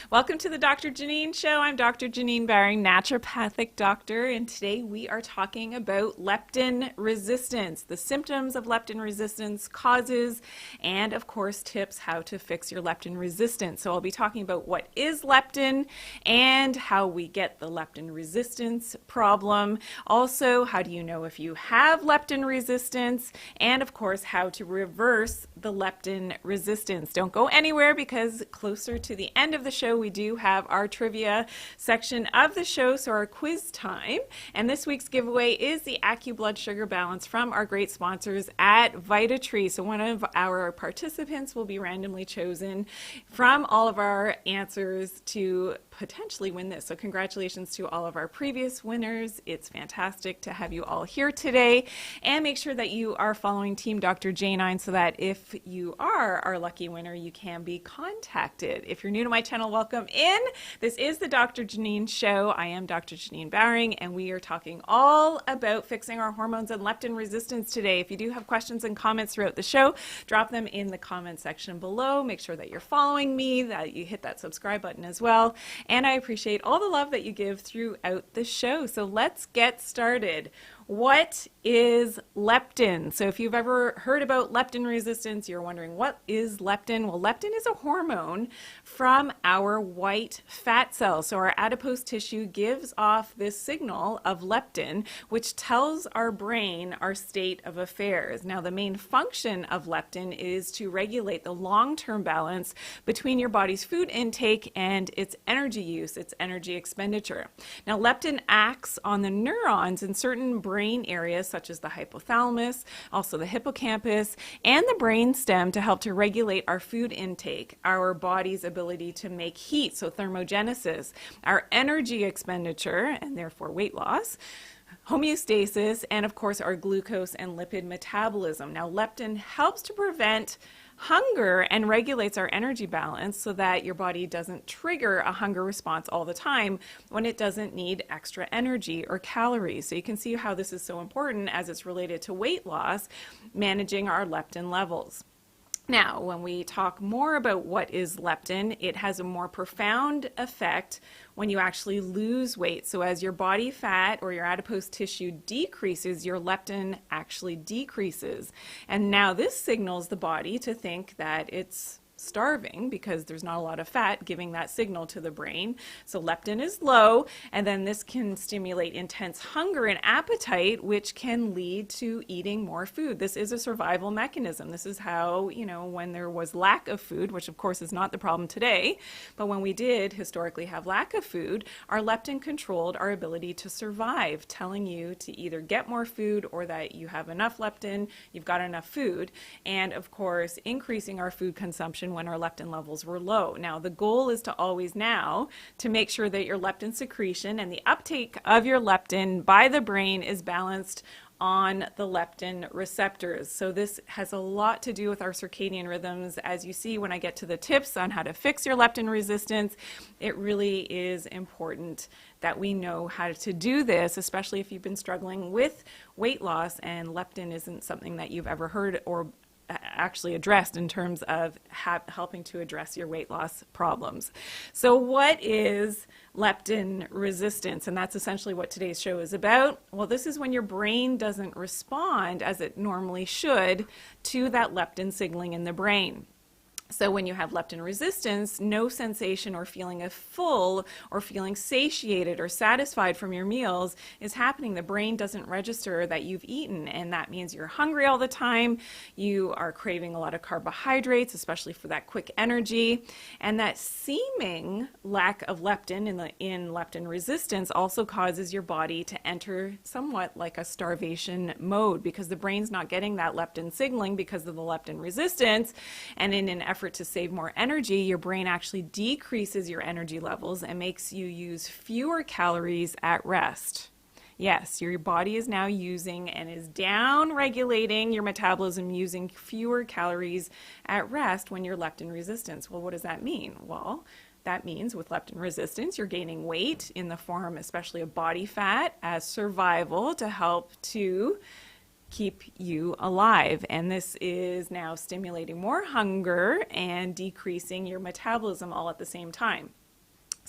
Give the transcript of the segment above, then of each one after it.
Welcome to the Dr. Janine Show. I'm Dr. Janine Baring, naturopathic doctor, and today we are talking about leptin resistance, the symptoms of leptin resistance, causes, and of course tips how to fix your leptin resistance. So I'll be talking about what is leptin and how we get the leptin resistance problem. Also, how do you know if you have leptin resistance, and of course how to reverse the leptin resistance. Don't go anywhere because closer to the end of the show we do have our trivia section of the show, so our quiz time. And this week's giveaway is the blood sugar balance from our great sponsors at VitaTree. So one of our participants will be randomly chosen from all of our answers to potentially win this. So congratulations to all of our previous winners. It's fantastic to have you all here today. And make sure that you are following Team Dr. Janine so that if you are our lucky winner, you can be contacted. If you're new to my channel, welcome in. This is the Dr. Janine Show. I am Dr. Janine Baring, and we are talking all about fixing our hormones and leptin resistance today. If you do have questions and comments throughout the show, drop them in the comment section below. Make sure that you're following me, that you hit that subscribe button as well. And I appreciate all the love that you give throughout the show. So let's get started. What is leptin? So if you've ever heard about leptin resistance, you're wondering what is leptin? Well, leptin is a hormone from our white fat cells. So our adipose tissue gives off this signal of leptin, which tells our brain our state of affairs. Now, the main function of leptin is to regulate the long-term balance between your body's food intake and its energy use, its energy expenditure. Now, leptin acts on the neurons in certain brain areas such as the hypothalamus, also the hippocampus, and the brain stem to help to regulate our food intake, our body's ability to make heat, so thermogenesis, our energy expenditure, and therefore weight loss, homeostasis, and of course our glucose and lipid metabolism. Now, leptin helps to prevent hunger and regulates our energy balance so that your body doesn't trigger a hunger response all the time when it doesn't need extra energy or calories. So you can see how this is so important as it's related to weight loss, managing our leptin levels. Now, when we talk more about what is leptin, it has a more profound effect when you actually lose weight. So as your body fat or your adipose tissue decreases, your leptin actually decreases. And now this signals the body to think that it's starving because there's not a lot of fat, giving that signal to the brain. So leptin is low, and then this can stimulate intense hunger and appetite, which can lead to eating more food. This is a survival mechanism. This is how, when there was lack of food, which of course is not the problem today, but when we did historically have lack of food, our leptin controlled our ability to survive, telling you to either get more food or that you have enough leptin, you've got enough food, and of course increasing our food consumption when our leptin levels were low. Now, the goal is to always now to make sure that your leptin secretion and the uptake of your leptin by the brain is balanced on the leptin receptors. So this has a lot to do with our circadian rhythms. As you see when I get to the tips on how to fix your leptin resistance, it really is important that we know how to do this, especially if you've been struggling with weight loss and leptin isn't something that you've ever heard or actually addressed in terms of helping to address your weight loss problems. So what is leptin resistance? And that's essentially what today's show is about. Well, this is when your brain doesn't respond as it normally should to that leptin signaling in the brain. So when you have leptin resistance, no sensation or feeling of full or feeling satiated or satisfied from your meals is happening. The brain doesn't register that you've eaten, and that means you're hungry all the time. You are craving a lot of carbohydrates, especially for that quick energy. And that seeming lack of leptin in leptin resistance also causes your body to enter somewhat like a starvation mode because the brain's not getting that leptin signaling because of the leptin resistance. And in an effort to save more energy, your brain actually decreases your energy levels and makes you use fewer calories at rest. Yes, your body is now using and is down regulating your metabolism using fewer calories at rest when you're leptin resistance. Well, what does that mean? Well, that means with leptin resistance, you're gaining weight in the form especially of body fat as survival to help to keep you alive. And this is now stimulating more hunger and decreasing your metabolism all at the same time.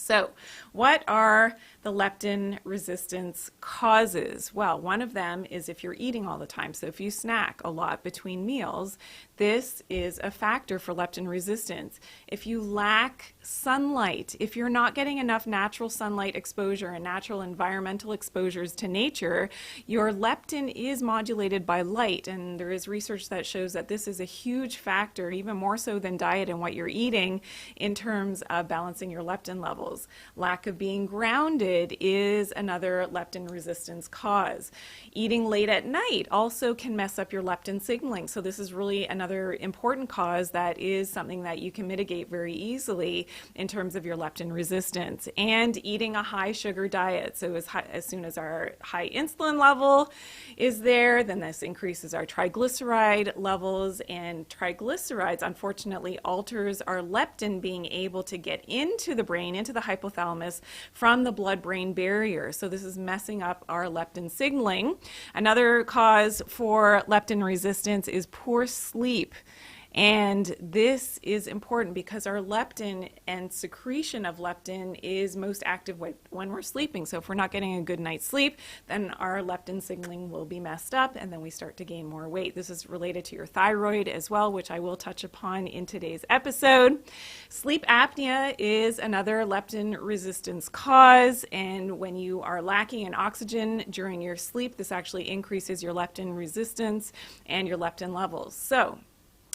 So, what are the leptin resistance causes? Well, one of them is if you're eating all the time. So, if you snack a lot between meals, this is a factor for leptin resistance. If you lack sunlight, if you're not getting enough natural sunlight exposure and natural environmental exposures to nature, your leptin is modulated by light. And there is research that shows that this is a huge factor, even more so than diet and what you're eating, in terms of balancing your leptin levels. Lack of being grounded is another leptin resistance cause. Eating late at night also can mess up your leptin signaling. So this is really another important cause that is something that you can mitigate very easily in terms of your leptin resistance. And eating a high sugar diet. So as soon as our high insulin level is there, then this increases our triglyceride levels, and triglycerides unfortunately alters our leptin being able to get into the brain, into the hypothalamus from the blood-brain barrier. So this is messing up our leptin signaling. Another cause for leptin resistance is poor sleep. And this is important because our leptin and secretion of leptin is most active when we're sleeping. So if we're not getting a good night's sleep, then our leptin signaling will be messed up, and then we start to gain more weight. This is related to your thyroid as well, which I will touch upon in today's episode. Sleep apnea is another leptin resistance cause, and when you are lacking in oxygen during your sleep, this actually increases your leptin resistance and your leptin levels. So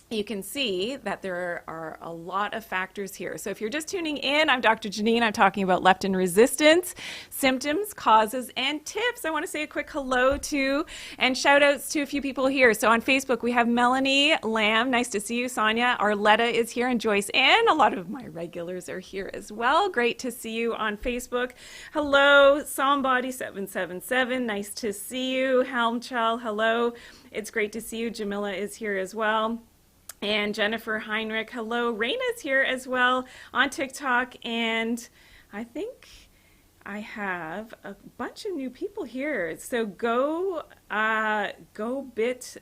you can see that there are a lot of factors here. So if you're just tuning in, I'm Dr. Janine. I'm talking about leptin resistance, symptoms, causes, and tips. I want to say a quick hello to and shout outs to a few people here. So on Facebook, we have Melanie Lamb. Nice to see you. Sonia Arletta is here, and Joyce Ann. A lot of my regulars are here as well. Great to see you on Facebook. Hello, Somebody777. Nice to see you. Helmchel, hello. It's great to see you. Jamila is here as well. And Jennifer Heinrich, hello. Raina's here as well on TikTok. And I think I have a bunch of new people here. So Go Bit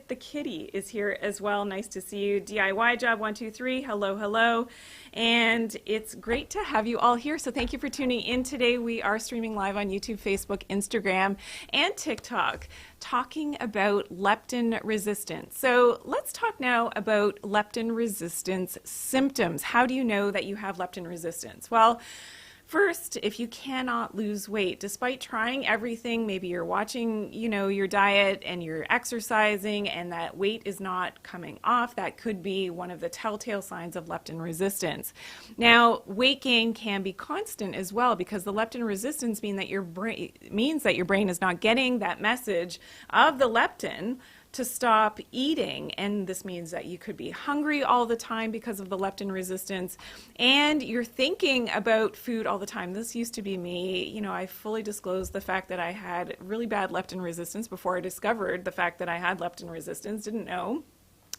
the Kitty is here as well. Nice to see you. DIY Job 123. Hello, hello. And it's great to have you all here. So thank you for tuning in today. We are streaming live on YouTube, Facebook, Instagram, and TikTok, talking about leptin resistance. So let's talk now about leptin resistance symptoms. How do you know that you have leptin resistance? Well, first, if you cannot lose weight, despite trying everything, maybe you're watching, your diet and you're exercising and that weight is not coming off, that could be one of the telltale signs of leptin resistance. Now, weight gain can be constant as well, because the leptin resistance means that your brain is not getting that message of the leptin to stop eating, and this means that you could be hungry all the time because of the leptin resistance, and you're thinking about food all the time. This used to be me. I fully disclosed the fact that I had really bad leptin resistance before I discovered the fact that I had leptin resistance. Didn't know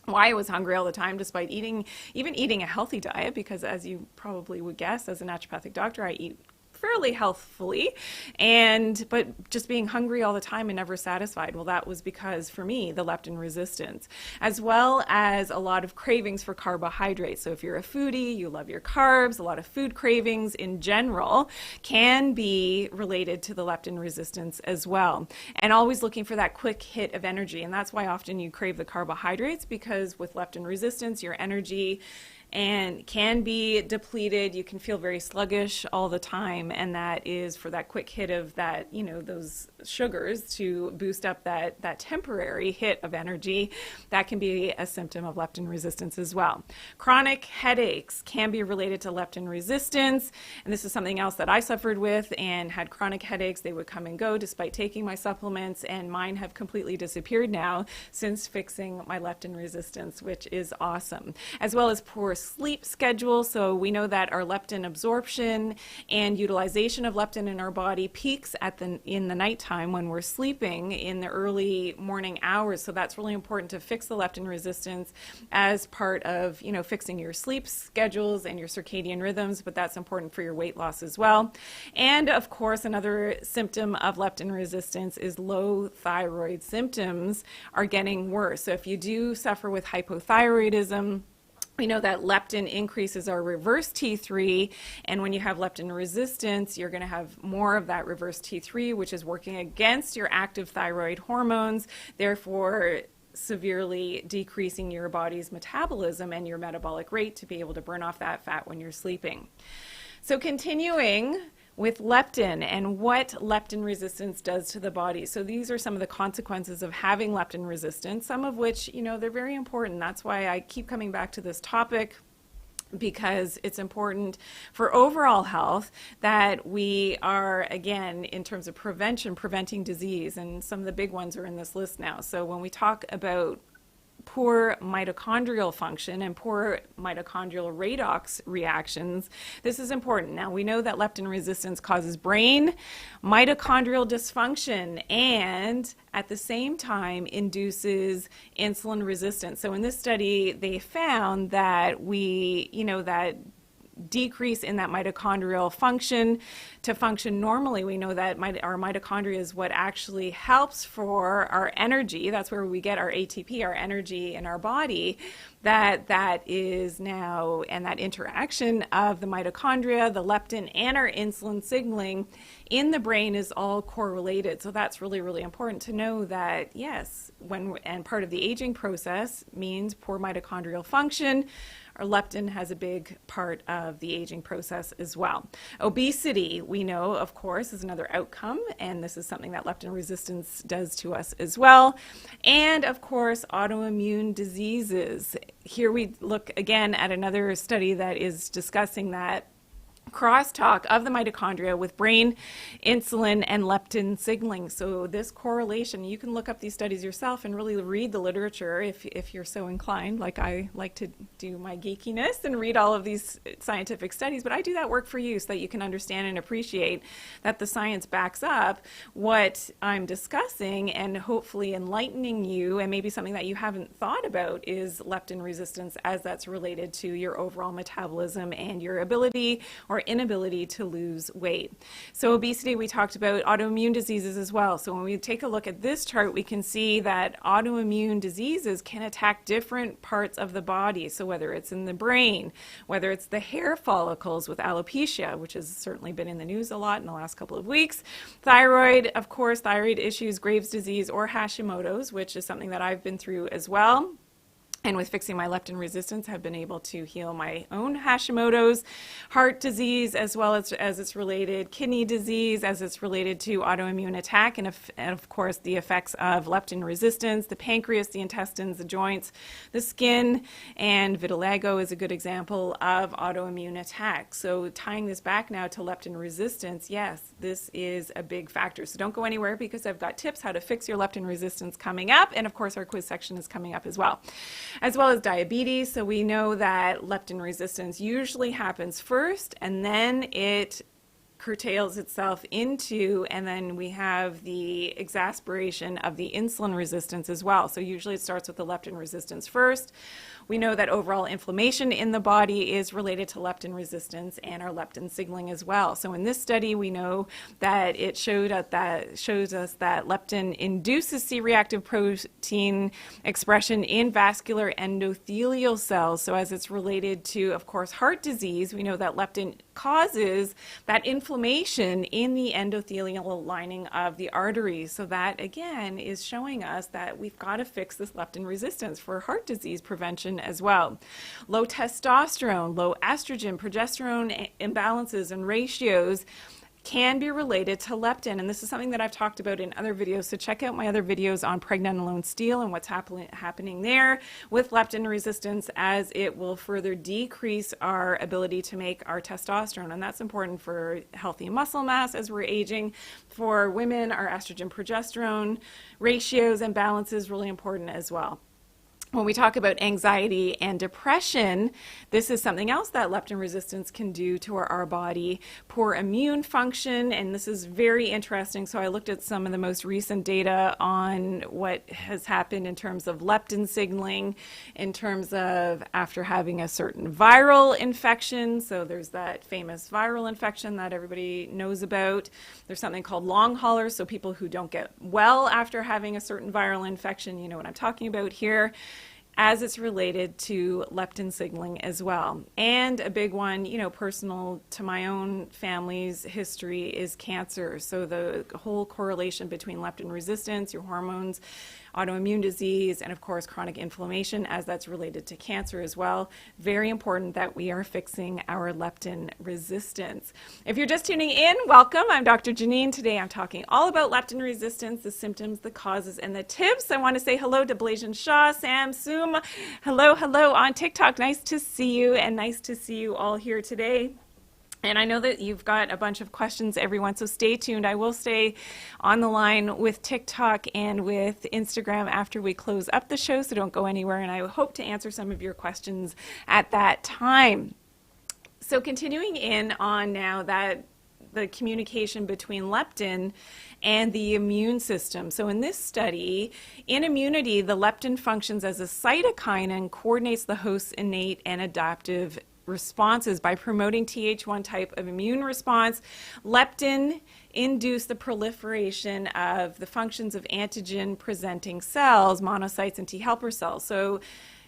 why I was hungry all the time, despite even eating a healthy diet, because as you probably would guess, as a naturopathic doctor, I eat fairly healthfully, but just being hungry all the time and never satisfied. Well, that was because, for me, the leptin resistance, as well as a lot of cravings for carbohydrates. So if you're a foodie, you love your carbs, a lot of food cravings in general can be related to the leptin resistance as well. And always looking for that quick hit of energy. And that's why often you crave the carbohydrates, because with leptin resistance, your energy and can be depleted. You can feel very sluggish all the time, and that is for that quick hit of that, those sugars to boost up that temporary hit of energy. That can be a symptom of leptin resistance as well. Chronic headaches can be related to leptin resistance, and this is something else that I suffered with and had chronic headaches. They would come and go despite taking my supplements, and mine have completely disappeared now since fixing my leptin resistance, which is awesome. As well as poor sleep schedule. So we know that our leptin absorption and utilization of leptin in our body peaks in the nighttime when we're sleeping in the early morning hours. So that's really important to fix the leptin resistance as part of, fixing your sleep schedules and your circadian rhythms, but that's important for your weight loss as well. And of course, another symptom of leptin resistance is low thyroid symptoms are getting worse. So if you do suffer with hypothyroidism, We know that leptin increases our reverse T3, and when you have leptin resistance, you're going to have more of that reverse T3, which is working against your active thyroid hormones, therefore severely decreasing your body's metabolism and your metabolic rate to be able to burn off that fat when you're sleeping. So continuing with leptin and what leptin resistance does to the body. So these are some of the consequences of having leptin resistance, some of which, they're very important. That's why I keep coming back to this topic, because it's important for overall health that we are, again, in terms of preventing disease, and some of the big ones are in this list now. So when we talk about poor mitochondrial function and poor mitochondrial redox reactions, this is important. Now, we know that leptin resistance causes brain mitochondrial dysfunction and at the same time induces insulin resistance. So in this study, they found that that decrease in that mitochondrial function to function normally. We know that our mitochondria is what actually helps for our energy. That's where we get our ATP, our energy in our body. That is now, and that interaction of the mitochondria, the leptin, and our insulin signaling in the brain is all correlated. So that's really, really important to know that, yes, and part of the aging process means poor mitochondrial function. Our leptin has a big part of the aging process as well. Obesity, we know, of course, is another outcome, and this is something that leptin resistance does to us as well. And, of course, autoimmune diseases. Here we look again at another study that is discussing that crosstalk of the mitochondria with brain insulin and leptin signaling. So this correlation, you can look up these studies yourself and really read the literature if you're so inclined, like I like to do my geekiness and read all of these scientific studies, but I do that work for you so that you can understand and appreciate that the science backs up what I'm discussing, and hopefully enlightening you, and maybe something that you haven't thought about is leptin resistance, as that's related to your overall metabolism and your ability or inability to lose weight. So obesity, we talked about autoimmune diseases as well. So when we take a look at this chart, we can see that autoimmune diseases can attack different parts of the body. So whether it's in the brain, whether it's the hair follicles with alopecia, which has certainly been in the news a lot in the last couple of weeks, thyroid, of course, thyroid issues, Graves' disease, or Hashimoto's, which is something that I've been through as well. And with fixing my leptin resistance, have been able to heal my own Hashimoto's, heart disease, as well as it's related, kidney disease, as it's related to autoimmune attack, and of course the effects of leptin resistance, the pancreas, the intestines, the joints, the skin, and vitiligo is a good example of autoimmune attack. So tying this back now to leptin resistance, yes, this is a big factor. So don't go anywhere, because I've got tips how to fix your leptin resistance coming up, and of course our quiz section is coming up as well as diabetes. So we know that leptin resistance usually happens first, and then it curtails itself into, and then we have the exacerbation of the insulin resistance as well. So usually it starts with the leptin resistance first. We know that overall inflammation in the body is related to leptin resistance and our leptin signaling as well. So in this study, we know that it shows us that leptin induces C-reactive protein expression in vascular endothelial cells. So as it's related to, of course, heart disease, we know that leptin causes that inflammation in the endothelial lining of the arteries. So that, again, is showing us that we've got to fix this leptin resistance for heart disease prevention as well. Low testosterone, low estrogen, progesterone imbalances and ratios can be related to leptin, and this is something that I've talked about in other videos, so check out my other videos on pregnenolone steal and what's happening there with leptin resistance, as it will further decrease our ability to make our testosterone, and that's important for healthy muscle mass as we're aging. For women, our estrogen progesterone ratios and balance is really important as well. When we talk about anxiety and depression, this is something else that leptin resistance can do to our body. Poor immune function, and this is very interesting. So I looked at some of the most recent data on what has happened in terms of leptin signaling, in terms of after having a certain viral infection. So there's that famous viral infection that everybody knows about. There's something called long haulers, so people who don't get well after having a certain viral infection, you know what I'm talking about here. as it's related to leptin signaling as well. And a big one, personal to my own family's history is cancer. So the whole correlation between leptin resistance, your hormones, autoimmune disease, and of course chronic inflammation, as that's related to cancer as well. Very important that we are fixing our leptin resistance. If you're just tuning in, welcome. I'm Dr. Janine. Today I'm talking all about leptin resistance, the symptoms, the causes, and the tips. I want to say hello to Blasian Shaw, Sam, Soom. Hello on TikTok. Nice to see you, and nice to see you all here today. And I know that you've got a bunch of questions, everyone, so stay tuned. I will stay on the line with TikTok and with Instagram after we close up the show, so don't go anywhere, and I hope to answer some of your questions at that time. So continuing in on now that the communication between leptin and the immune system. So in this study, in immunity, the leptin functions as a cytokine and coordinates the host's innate and adaptive responses by promoting Th1 type of immune response. Leptin induced the proliferation of the functions of antigen presenting cells, monocytes, and T helper cells. So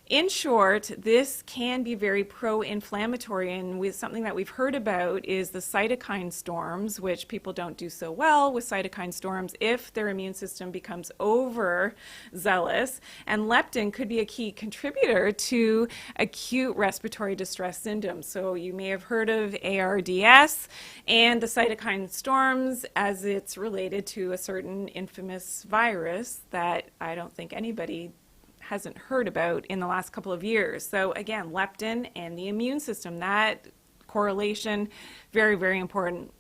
in short, this can be very pro-inflammatory, and something that we've heard about is the cytokine storms, which people don't do so well with cytokine storms if their immune system becomes overzealous. And leptin could be a key contributor to acute respiratory distress symptoms. So you may have heard of ARDS and the cytokine storms as it's related to a certain infamous virus that I don't think anybody hasn't heard about in the last couple of years. So again, leptin and the immune system, that correlation, very, very important.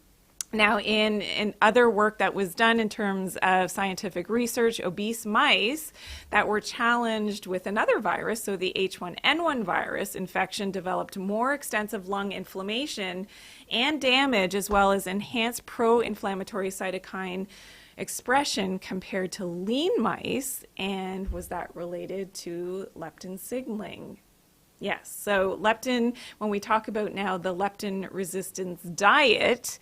Now, in other work that was done in terms of scientific research, obese mice that were challenged with another virus, so the H1N1 virus infection, developed more extensive lung inflammation and damage, as well as enhanced pro-inflammatory cytokine expression compared to lean mice. And was that related to leptin signaling? Yes. So leptin, when we talk about now the leptin resistance diet,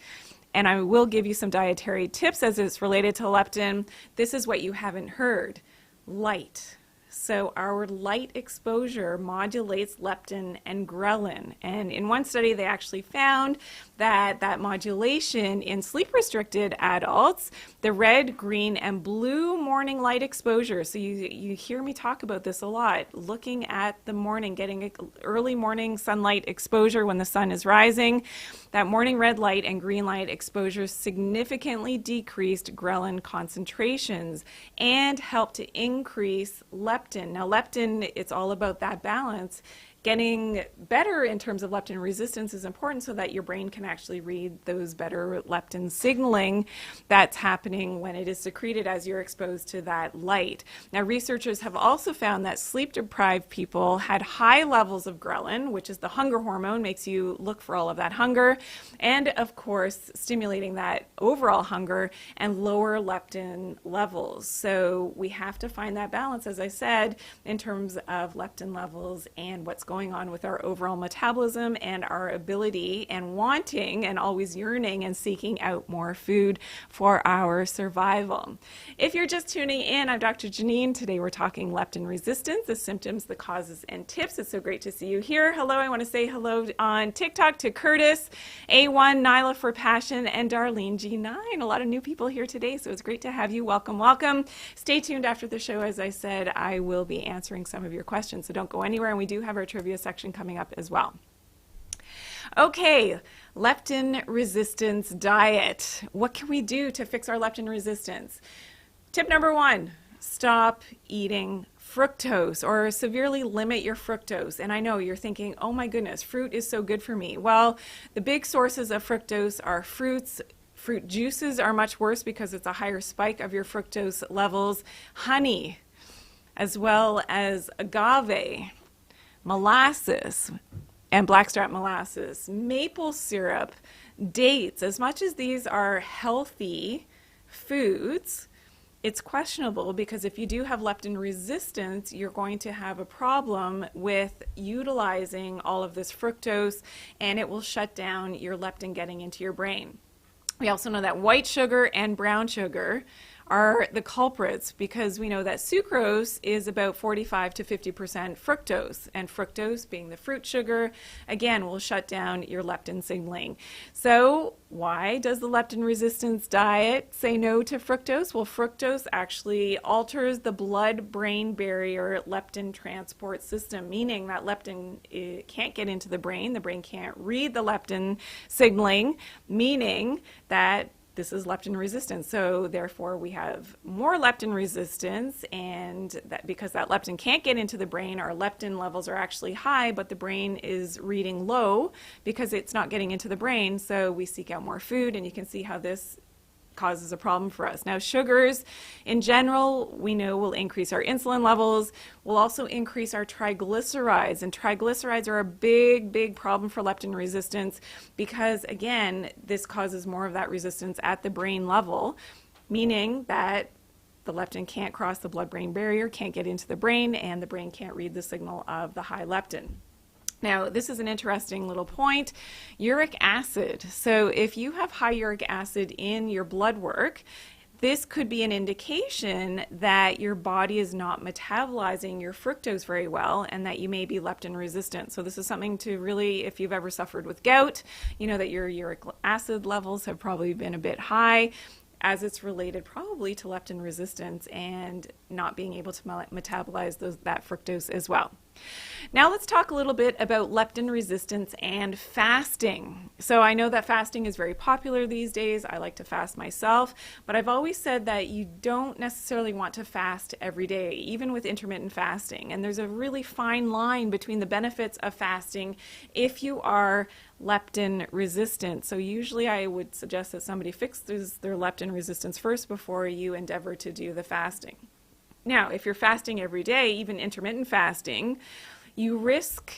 and I will give you some dietary tips as it's related to leptin, this is what you haven't heard: light. So our light exposure modulates leptin and ghrelin. And in one study, they actually found that modulation in sleep-restricted adults, the red, green, and blue morning light exposure. So you hear me talk about this a lot, looking at the morning, getting early morning sunlight exposure when the sun is rising. That morning red light and green light exposure significantly decreased ghrelin concentrations and helped to increase leptin. Now, leptin, it's all about that balance. Getting better in terms of leptin resistance is important so that your brain can actually read those better leptin signaling that's happening when it is secreted as you're exposed to that light. Now, researchers have also found that sleep-deprived people had high levels of ghrelin, which is the hunger hormone, makes you look for all of that hunger, and of course, stimulating that overall hunger, and lower leptin levels. So we have to find that balance, as I said, in terms of leptin levels and what's going on with our overall metabolism and our ability and wanting and always yearning and seeking out more food for our survival. If you're just tuning in, I'm Dr. Janine. Today we're talking leptin resistance, the symptoms, the causes, and tips. It's so great to see you here. Hello, I want to say hello on TikTok to Curtis, A1, Nyla for Passion, and Darlene G9. A lot of new people here today, so it's great to have you. Welcome, welcome. Stay tuned after the show. As I said, I will be answering some of your questions, so don't go anywhere, and we do have our trivia section coming up as well. Okay, leptin resistance diet. What can we do to fix our leptin resistance? Tip number one, stop eating fructose or severely limit your fructose. And I know you're thinking, oh my goodness, fruit is so good for me. Well, the big sources of fructose are fruits. Fruit juices are much worse because it's a higher spike of your fructose levels. Honey, as well as agave, molasses and blackstrap molasses, maple syrup, dates. As much as these are healthy foods, it's questionable because if you do have leptin resistance, you're going to have a problem with utilizing all of this fructose, and it will shut down your leptin getting into your brain. We also know that white sugar and brown sugar are the culprits, because we know that sucrose is about 45 to 50% fructose, and fructose, being the fruit sugar, again, will shut down your leptin signaling. So why does the leptin resistance diet say no to fructose? Well, fructose actually alters the blood-brain barrier leptin transport system, meaning that leptin can't get into the brain can't read the leptin signaling, meaning that this is leptin resistance. So therefore we have more leptin resistance, and that because that leptin can't get into the brain, our leptin levels are actually high, but the brain is reading low because it's not getting into the brain. So we seek out more food, and you can see how this causes a problem for us. Now, sugars in general, we know will increase our insulin levels, will also increase our triglycerides, and triglycerides are a big problem for leptin resistance because, again, this causes more of that resistance at the brain level, meaning that the leptin can't cross the blood-brain barrier, can't get into the brain, and the brain can't read the signal of the high leptin. Now, this is an interesting little point. Uric acid. So if you have high uric acid in your blood work, this could be an indication that your body is not metabolizing your fructose very well and that you may be leptin resistant. So this is something to really, if you've ever suffered with gout, you know that your uric acid levels have probably been a bit high, as it's related probably to leptin resistance and not being able to metabolize that fructose as well. Now let's talk a little bit about leptin resistance and fasting. So I know that fasting is very popular these days. I like to fast myself, but I've always said that you don't necessarily want to fast every day, even with intermittent fasting. And there's a really fine line between the benefits of fasting if you are leptin resistant. So usually I would suggest that somebody fixes their leptin resistance first before you endeavor to do the fasting. Now, if you're fasting every day, even intermittent fasting, you risk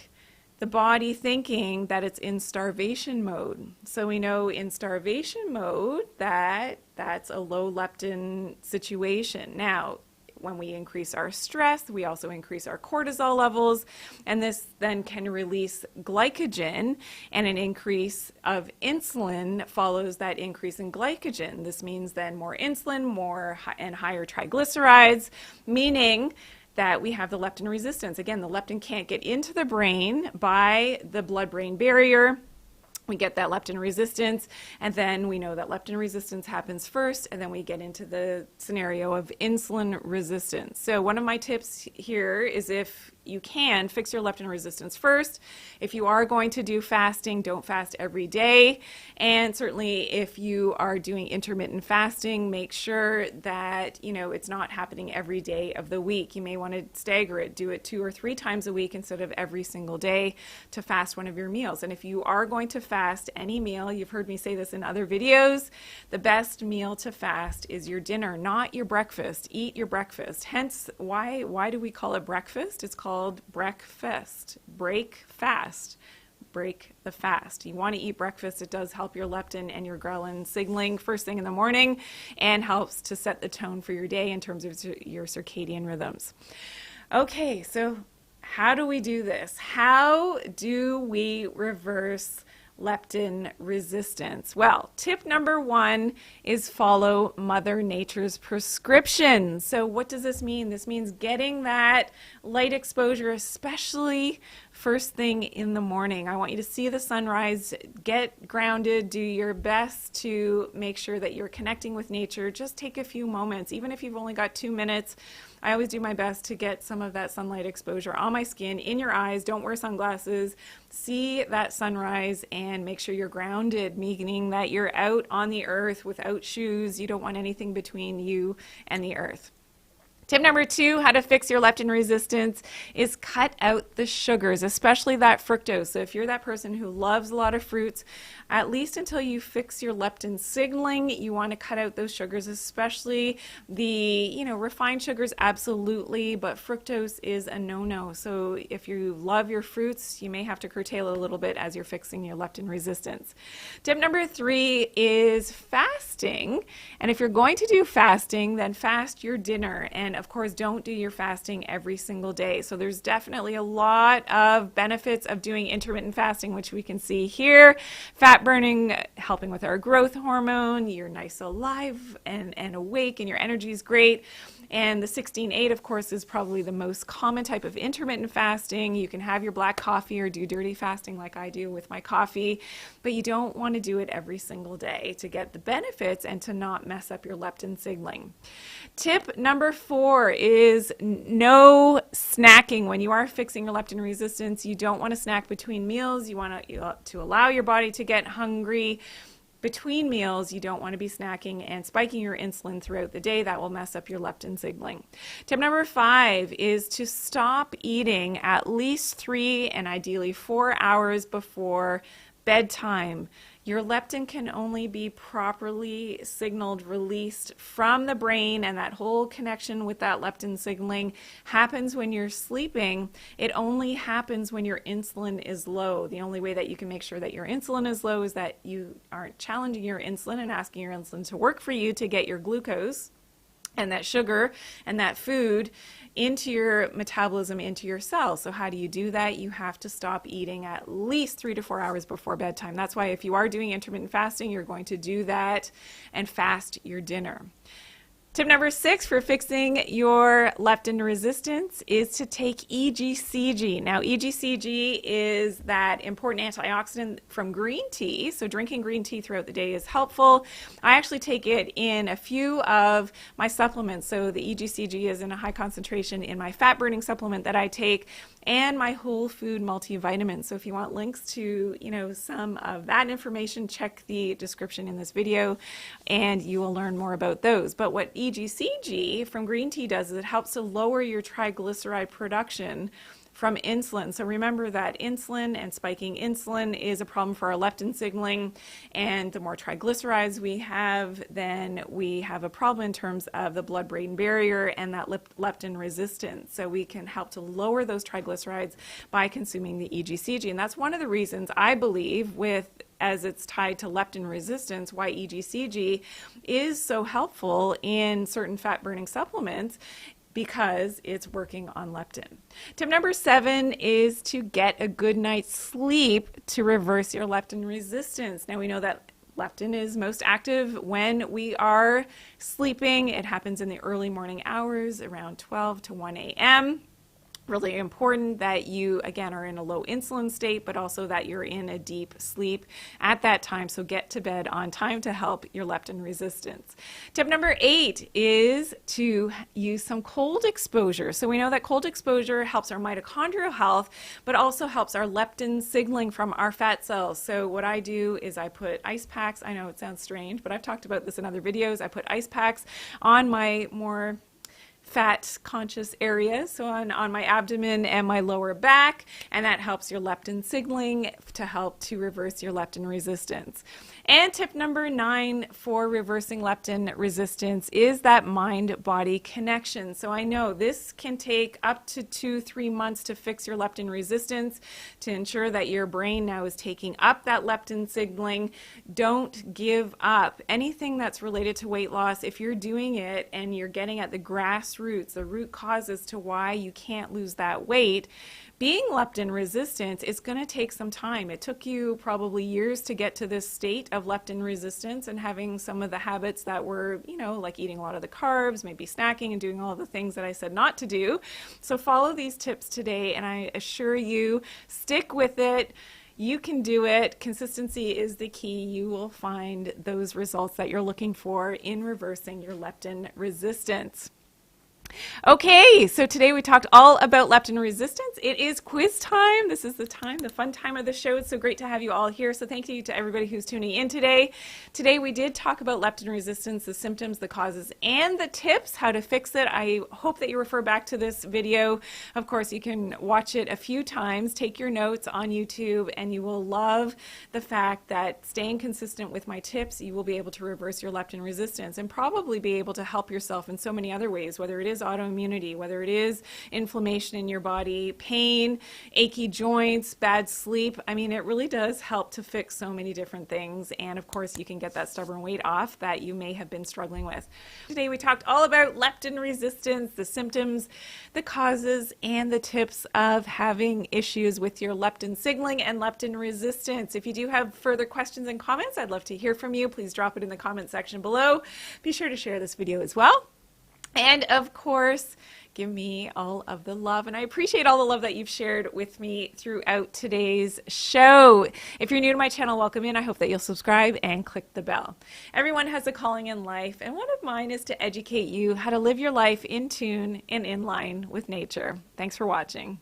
the body thinking that it's in starvation mode. So we know in starvation mode that that's a low leptin situation. Now, when we increase our stress, we also increase our cortisol levels, and this then can release glycogen, and an increase of insulin follows that increase in glycogen. This means then more insulin, and higher triglycerides, meaning that we have the leptin resistance. Again, the leptin can't get into the brain by the blood-brain barrier. We get that leptin resistance, and then we know that leptin resistance happens first, and then we get into the scenario of insulin resistance. So one of my tips here is, if you can, fix your leptin resistance first. If you are going to do fasting, don't fast every day. And certainly if you are doing intermittent fasting, make sure that, it's not happening every day of the week. You may want to stagger it, do it 2 or 3 times a week instead of every single day to fast one of your meals. And if you are going to fast any meal, you've heard me say this in other videos, the best meal to fast is your dinner, not your breakfast. Eat your breakfast. Hence, why do we call it breakfast? It's called breakfast. Break fast. Break the fast. You want to eat breakfast. It does help your leptin and your ghrelin signaling first thing in the morning, and helps to set the tone for your day in terms of your circadian rhythms. Okay, so how do we do this? How do we reverse leptin resistance? Well, tip number 1 is follow Mother Nature's prescription. So what does this mean? This means getting that light exposure, especially first thing in the morning. I want you to see the sunrise, get grounded, do your best to make sure that you're connecting with nature. Just take a few moments, even if you've only got 2 minutes. I always do my best to get some of that sunlight exposure on my skin, in your eyes. Don't wear sunglasses. See that sunrise and make sure you're grounded, meaning that you're out on the earth without shoes. You don't want anything between you and the earth. Tip number 2, how to fix your leptin resistance, is cut out the sugars, especially that fructose. So if you're that person who loves a lot of fruits, at least until you fix your leptin signaling, you want to cut out those sugars, especially the, refined sugars, absolutely, but fructose is a no-no. So if you love your fruits, you may have to curtail a little bit as you're fixing your leptin resistance. Tip number 3 is fasting. And if you're going to do fasting, then fast your dinner. And And of course, don't do your fasting every single day. So there's definitely a lot of benefits of doing intermittent fasting, which we can see here. Fat burning, helping with our growth hormone. You're nice alive and awake, and your energy is great. And the 16-8, of course, is probably the most common type of intermittent fasting. You can have your black coffee or do dirty fasting like I do with my coffee, but you don't want to do it every single day to get the benefits and to not mess up your leptin signaling. Tip number 4 is no snacking. When you are fixing your leptin resistance, you don't want to snack between meals. You want to allow your body to get hungry. Between meals, you don't want to be snacking and spiking your insulin throughout the day. That will mess up your leptin signaling. Tip number 5 is to stop eating at least 3 and ideally 4 hours before bedtime. Your leptin can only be properly signaled, released from the brain, and that whole connection with that leptin signaling happens when you're sleeping. It only happens when your insulin is low. The only way that you can make sure that your insulin is low is that you aren't challenging your insulin and asking your insulin to work for you to get your glucose and that sugar and that food into your metabolism, into your cells. So how do you do that? You have to stop eating at least 3 to 4 hours before bedtime. That's why if you are doing intermittent fasting, you're going to do that and fast your dinner. Tip number 6 for fixing your leptin resistance is to take EGCG. Now, EGCG is that important antioxidant from green tea, so drinking green tea throughout the day is helpful. I actually take it in a few of my supplements, so the EGCG is in a high concentration in my fat-burning supplement that I take and my whole food multivitamin. So if you want links to, some of that information, check the description in this video and you will learn more about those. But what EGCG from green tea does is it helps to lower your triglyceride production from insulin. So remember that insulin and spiking insulin is a problem for our leptin signaling, and the more triglycerides we have, then we have a problem in terms of the blood-brain barrier and that leptin resistance. So we can help to lower those triglycerides by consuming the EGCG, and that's one of the reasons I believe as it's tied to leptin resistance, why EGCG is so helpful in certain fat-burning supplements, because it's working on leptin. Tip number 7 is to get a good night's sleep to reverse your leptin resistance. Now we know that leptin is most active when we are sleeping. It happens in the early morning hours around 12 to 1 a.m. Really important that you, again, are in a low insulin state, but also that you're in a deep sleep at that time. So get to bed on time to help your leptin resistance. Tip number 8 is to use some cold exposure. So we know that cold exposure helps our mitochondrial health, but also helps our leptin signaling from our fat cells. So what I do is I put ice packs. I know it sounds strange, but I've talked about this in other videos. I put ice packs on my more fat conscious areas, so on my abdomen and my lower back, and that helps your leptin signaling to help to reverse your leptin resistance. And tip number 9 for reversing leptin resistance is that mind-body connection. So I know this can take up to 2-3 months to fix your leptin resistance, to ensure that your brain now is taking up that leptin signaling. Don't give up. Anything that's related to weight loss, if you're doing it and you're getting at the grassroots, the root causes to why you can't lose that weight, being leptin resistant is going to take some time. It took you probably years to get to this state of leptin resistance and having some of the habits that were, like eating a lot of the carbs, maybe snacking and doing all of the things that I said not to do. So follow these tips today, and I assure you, stick with it. You can do it. Consistency is the key. You will find those results that you're looking for in reversing your leptin resistance. Okay, so today we talked all about leptin resistance. It is quiz time. This is the fun time of the show. It's so great to have you all here. So thank you to everybody who's tuning in today. Today we did talk about leptin resistance, the symptoms, the causes, and the tips, how to fix it. I hope that you refer back to this video. Of course, you can watch it a few times, take your notes on YouTube, and you will love the fact that staying consistent with my tips, you will be able to reverse your leptin resistance and probably be able to help yourself in so many other ways, whether it is autoimmunity, whether it is inflammation in your body, pain, achy joints, bad sleep. I mean, it really does help to fix so many different things. And of course, you can get that stubborn weight off that you may have been struggling with. Today, we talked all about leptin resistance, the symptoms, the causes, and the tips of having issues with your leptin signaling and leptin resistance. If you do have further questions and comments, I'd love to hear from you. Please drop it in the comment section below. Be sure to share this video as well. And of course, give me all of the love. And I appreciate all the love that you've shared with me throughout today's show. If you're new to my channel, welcome in. I hope that you'll subscribe and click the bell. Everyone has a calling in life, and one of mine is to educate you how to live your life in tune and in line with nature. Thanks for watching.